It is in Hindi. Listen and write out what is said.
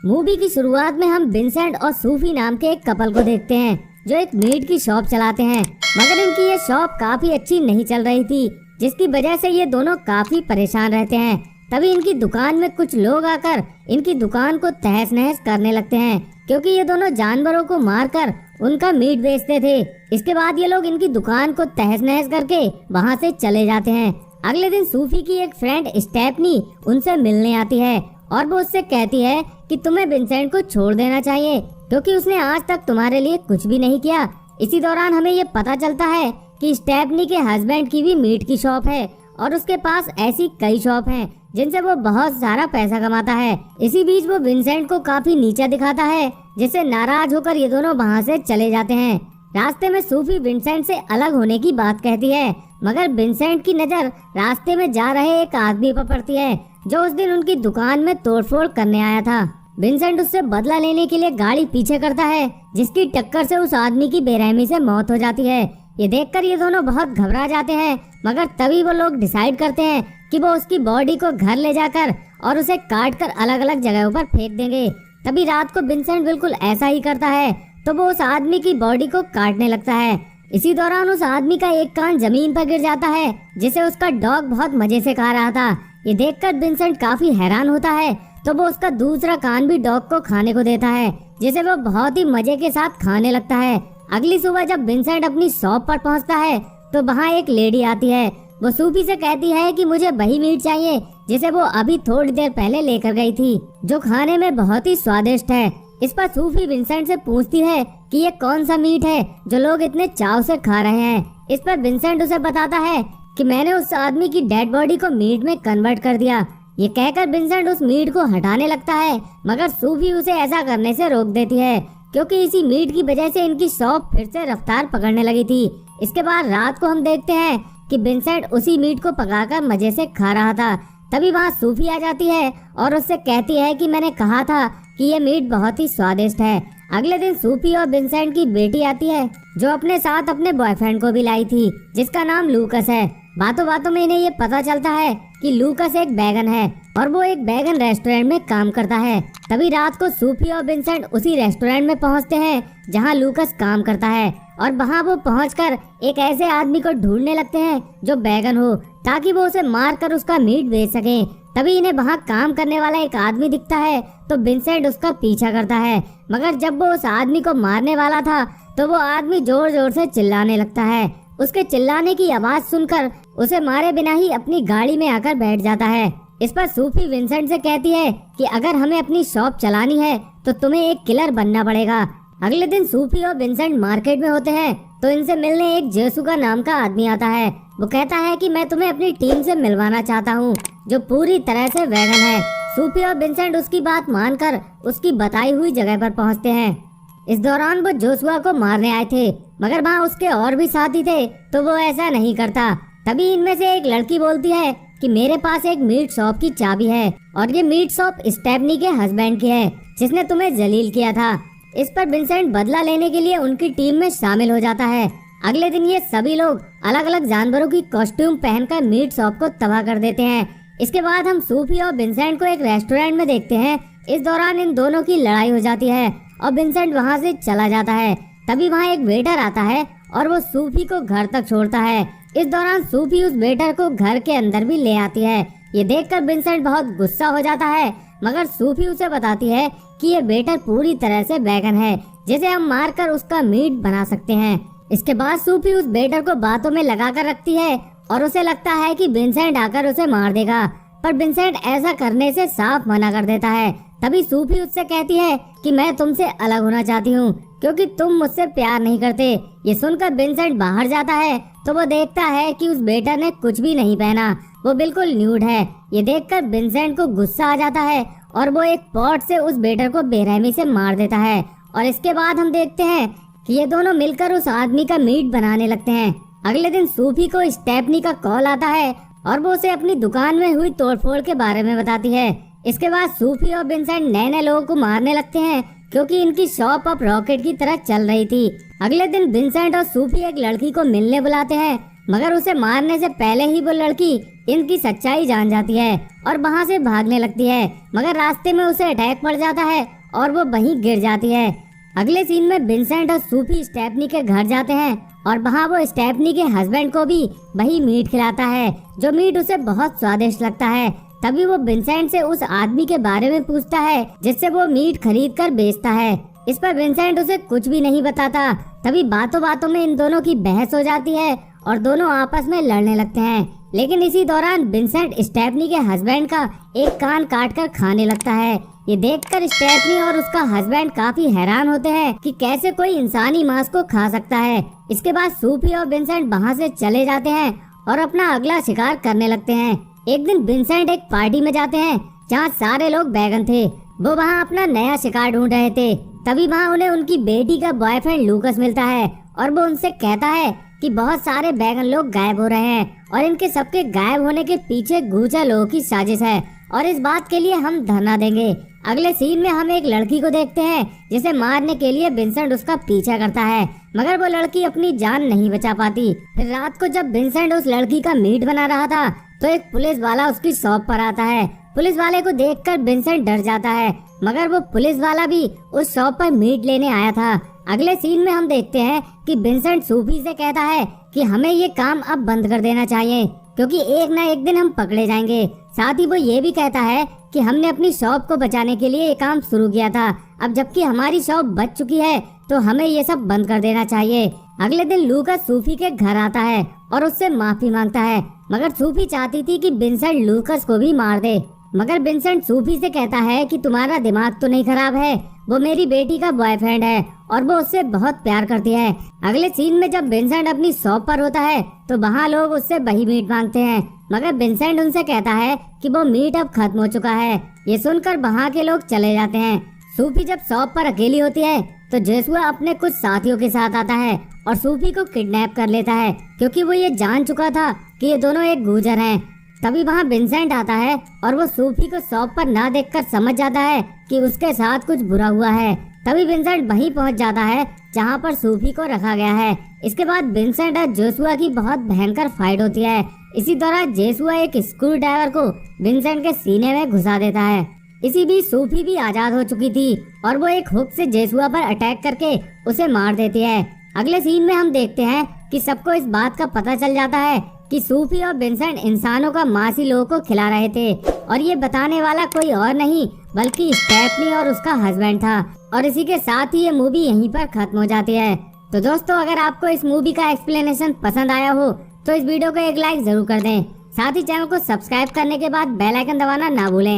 मूवी की शुरुआत में हम विंसेंट और सूफी नाम के एक कपल को देखते हैं जो एक मीट की शॉप चलाते हैं, मगर इनकी ये शॉप काफी अच्छी नहीं चल रही थी, जिसकी वजह से ये दोनों काफी परेशान रहते हैं। तभी इनकी दुकान में कुछ लोग आकर इनकी दुकान को तहस नहस करने लगते हैं, क्योंकि ये दोनों जानवरों को मारकर उनका मीट बेचते थे। इसके बाद ये लोग इनकी दुकान को तहस नहस करके वहाँ से चले जाते हैं। अगले दिन सूफी की एक फ्रेंड स्टेफनी उनसे मिलने आती है और वो उससे कहती है कि तुम्हें विंसेंट को छोड़ देना चाहिए, क्योंकि उसने आज तक तुम्हारे लिए कुछ भी नहीं किया। इसी दौरान हमें ये पता चलता है कि स्टेफनी के हस्बैंड की भी मीट की शॉप है और उसके पास ऐसी कई शॉप हैं जिनसे वो बहुत सारा पैसा कमाता है। इसी बीच वो विंसेंट को काफी नीचा दिखाता है, जिससे नाराज होकर ये दोनों वहाँ से चले जाते हैं। रास्ते में सूफी विंसेंट से अलग होने की बात कहती है, मगर विंसेंट की नजर रास्ते में जा रहे एक आदमी पर पड़ती है जो उस दिन उनकी दुकान में तोड़फोड़ करने आया था। विंसेंट उससे बदला लेने के लिए गाड़ी पीछे करता है, जिसकी टक्कर से उस आदमी की बेरहमी से मौत हो जाती है। ये देखकर ये दोनों बहुत घबरा जाते हैं, मगर तभी वो लोग डिसाइड करते हैं कि वो उसकी बॉडी को घर ले जाकर और उसे काट कर अलग अलग जगहों पर फेंक देंगे। तभी रात को विंसेंट बिल्कुल ऐसा ही करता है, तो वो उस आदमी की बॉडी को काटने लगता है। इसी दौरान उस आदमी का एक कान जमीन पर गिर जाता है, जिसे उसका डॉग बहुत मजे से खा रहा था। ये देखकर विंसेंट काफी हैरान होता है, तो वो उसका दूसरा कान भी डॉग को खाने को देता है, जिसे वो बहुत ही मजे के साथ खाने लगता है। अगली सुबह जब विंसेंट अपनी शॉप पर पहुंचता है तो वहाँ एक लेडी आती है। वो सूफी से कहती है कि मुझे वही मीट चाहिए जिसे वो अभी थोड़ी देर पहले लेकर गई थी, जो खाने में बहुत ही स्वादिष्ट है। इस पर सूफी विंसेंट से पूछती है कि ये कौन सा मीट है जो लोग इतने चाव से खा रहे हैं। इस पर विंसेंट उसे बताता है कि मैंने उस आदमी की डेड बॉडी को मीट में कन्वर्ट कर दिया। ये कहकर विंसेंट उस मीट को हटाने लगता है, मगर सूफी उसे ऐसा करने से रोक देती है, क्योंकि इसी मीट की वजह से इनकी शॉप फिर से रफ्तार पकड़ने लगी थी। इसके बाद रात को हम देखते हैं कि विंसेंट उसी मीट को पकाकर मजे से खा रहा था। तभी वहाँ सूफी आ जाती है और उससे कहती है कि मैंने कहा था कि ये मीट बहुत ही स्वादिष्ट है। अगले दिन सूफी और विंसेंट की बेटी आती है, जो अपने साथ अपने बॉयफ्रेंड को भी लाई थी, जिसका नाम लूकस है। बातों बातों में इन्हें ये पता चलता है कि लूकस एक बैगन है और वो एक बैगन रेस्टोरेंट में काम करता है। तभी रात को सूफी और विंसेंट उसी रेस्टोरेंट में पहुंचते हैं जहां लूकस काम करता है, और वहां वो पहुंचकर एक ऐसे आदमी को ढूंढने लगते हैं जो बैगन हो, ताकि वो उसे मार कर उसका मीट बेच सके। तभी इन्हें वहां काम करने वाला एक आदमी दिखता है, तो विंसेंट उसका पीछा करता है, मगर जब वो उस आदमी को मारने वाला था तो वो आदमी जोर जोर से चिल्लाने लगता है। उसके चिल्लाने की आवाज सुनकर उसे मारे बिना ही अपनी गाड़ी में आकर बैठ जाता है। इस पर सूफी विंसेंट से कहती है कि अगर हमें अपनी शॉप चलानी है तो तुम्हें एक किलर बनना पड़ेगा। अगले दिन सूफी और विंसेंट मार्केट में होते हैं, तो इनसे मिलने एक जेसुका नाम का आदमी आता है। वो कहता है कि मैं तुम्हें अपनी टीम से मिलवाना चाहता हूँ, जो पूरी तरह से वैगन है। सूफी और विंसेंट उसकी बात मानकर उसकी बताई हुई जगह पर पहुँचते हैं। इस दौरान वो जोसुआ को मारने आए थे, मगर वहाँ उसके और भी साथी थे, तो वो ऐसा नहीं करता। तभी इनमें से एक लड़की बोलती है कि मेरे पास एक मीट शॉप की चाबी है, और ये मीट शॉप स्टेफनी के हस्बैंड की है, जिसने तुम्हें जलील किया था। इस पर विंसेंट बदला लेने के लिए उनकी टीम में शामिल हो जाता है। अगले दिन ये सभी लोग अलग अलग जानवरों की कॉस्ट्यूम पहनकर मीट शॉप को तबाह कर देते हैं। इसके बाद हम सूफी और विंसेंट को एक रेस्टोरेंट में देखते हैं। इस दौरान इन दोनों की लड़ाई हो जाती है और विंसेंट वहाँ से चला जाता है। तभी वहाँ एक वेटर आता है और वो सूफी को घर तक छोड़ता है। इस दौरान सूफी उस वेटर को घर के अंदर भी ले आती है। ये देखकर विंसेंट बहुत गुस्सा हो जाता है, मगर सूफी उसे बताती है कि ये वेटर पूरी तरह से बैगन है, जिसे हम मारकर उसका मीट बना सकते हैं। इसके बाद सूफी उस वेटर को बातों में लगा कर रखती है और उसे लगता है कि विंसेंट आकर उसे मार देगा, पर विंसेंट ऐसा करने से साफ मना कर देता है। तभी सूफी उससे कहती है कि मैं तुमसे अलग होना चाहती हूँ, क्योंकि तुम मुझसे प्यार नहीं करते। ये सुनकर विंसेंट बाहर जाता है, तो वो देखता है कि उस वेटर ने कुछ भी नहीं पहना, वो बिल्कुल न्यूड है। ये देखकर विंसेंट को गुस्सा आ जाता है और वो एक पॉट से उस वेटर को बेरहमी से मार देता है। और इसके बाद हम देखते हैं कि ये दोनों मिलकर उस आदमी का मीट बनाने लगते हैं। अगले दिन सूफी को स्टेफनी का कॉल आता है और वो उसे अपनी दुकान में हुई तोड़फोड़ के बारे में बताती है। इसके बाद सूफी और विंसेंट नए नए लोगों को मारने लगते हैं, क्योंकि इनकी शॉप अब रॉकेट की तरह चल रही थी। अगले दिन विंसेंट और सूफी एक लड़की को मिलने बुलाते हैं, मगर उसे मारने से पहले ही वो लड़की इनकी सच्चाई जान जाती है और वहाँ से भागने लगती है। मगर रास्ते में उसे अटैक पड़ जाता है और वो वहीं गिर जाती है। अगले सीन में विंसेंट और सूफी स्टेफनी के घर जाते हैं और वहाँ वो स्टेफनी के हस्बैंड को भी वही मीट खिलाता है, जो मीट उसे बहुत स्वादिष्ट लगता है। तभी वो विंसेंट से उस आदमी के बारे में पूछता है जिससे वो मीट खरीद कर बेचता है। इस पर विंसेंट उसे कुछ भी नहीं बताता। तभी बातों बातों में इन दोनों की बहस हो जाती है और दोनों आपस में लड़ने लगते हैं। लेकिन इसी दौरान विंसेंट स्टेफनी के हस्बैंड का एक कान काट कर खाने लगता है। ये देखकर स्टेफनी और उसका हस्बैंड काफी हैरान होते हैं कि कैसे कोई इंसानी मांस को खा सकता है। इसके बाद सूफी और विंसेंट वहाँ से चले जाते हैं और अपना अगला शिकार करने लगते हैं। एक दिन विंसेंट एक पार्टी में जाते हैं जहाँ सारे लोग बैगन थे। वो वहाँ अपना नया शिकार ढूंढ रहे थे। तभी वहाँ उन्हें उनकी बेटी का बॉयफ्रेंड लूकस मिलता है और वो उनसे कहता है कि बहुत सारे बैगन लोग गायब हो रहे हैं और इनके सबके गायब होने के पीछे गूंजा लोगों की साजिश है और इस बात के लिए हम धरना देंगे। अगले सीन में हम एक लड़की को देखते हैं जिसे मारने के लिए विंसेंट उसका पीछा करता है, मगर वो लड़की अपनी जान नहीं बचा पाती। फिर रात को जब विंसेंट उस लड़की का मीट बना रहा था तो एक पुलिस वाला उसकी शॉप पर आता है। पुलिस वाले को देखकर विंसेंट डर जाता है, मगर वो पुलिस वाला भी उस शॉप पर मीट लेने आया था। अगले सीन में हम देखते हैं कि विंसेंट सूफी से कहता है कि हमें ये काम अब बंद कर देना चाहिए क्योंकि एक ना एक दिन हम पकड़े जाएंगे। साथ ही वो ये भी कहता है कि हमने अपनी शॉप को बचाने के लिए ये काम शुरू किया था, अब जबकि हमारी शॉप बच चुकी है तो हमें ये सब बंद कर देना चाहिए। अगले दिन लूकस सूफी के घर आता है और उससे माफी मांगता है, मगर सूफी चाहती थी कि विंसेंट लूकस को भी मार दे। मगर विंसेंट सूफी से कहता है कि तुम्हारा दिमाग तो नहीं खराब है, वो मेरी बेटी का बॉयफ्रेंड है और वो उससे बहुत प्यार करती है। अगले सीन में जब विंसेंट अपनी शॉप पर होता है तो वहाँ लोग उससे वही मीट मांगते हैं, मगर विंसेंट उनसे कहता है कि वो मीट अब खत्म हो चुका है। ये सुनकर वहाँ के लोग चले जाते हैं। सूफी जब शॉप पर अकेली होती है तो जोशुआ अपने कुछ साथियों के साथ आता है और सूफी को किडनैप कर लेता है क्योंकि वो ये जान चुका था कि ये दोनों एक गुजर हैं। तभी वहाँ विंसेंट आता है और वो सूफी को शॉप पर ना देखकर समझ जाता है कि उसके साथ कुछ बुरा हुआ है। तभी विंसेंट वहीं पहुँच जाता है जहाँ पर सूफी को रखा गया है। इसके बाद विंसेंट और जोशुआ की बहुत भयंकर फाइट होती है। इसी दौरान जोशुआ एक स्क्रू ड्राइवर को विंसेंट के सीने में घुसा देता है। इसी बीच सूफी भी आजाद हो चुकी थी और वो एक हुक से जोशुआ पर अटैक करके उसे मार देती है। अगले सीन में हम देखते हैं कि सबको इस बात का पता चल जाता है कि सूफी और विंसेंट इंसानों का मांस ही लोगों को खिला रहे थे और ये बताने वाला कोई और नहीं बल्कि स्टेफनी और उसका हस्बैंड था। और इसी के साथ ही ये मूवी यहीं पर खत्म हो जाती है। तो दोस्तों, अगर आपको इस मूवी का एक्सप्लेनेशन पसंद आया हो तो इस वीडियो को एक लाइक जरूर कर दें। साथ ही चैनल को सब्सक्राइब करने के बाद बेल आइकन दबाना ना भूलें।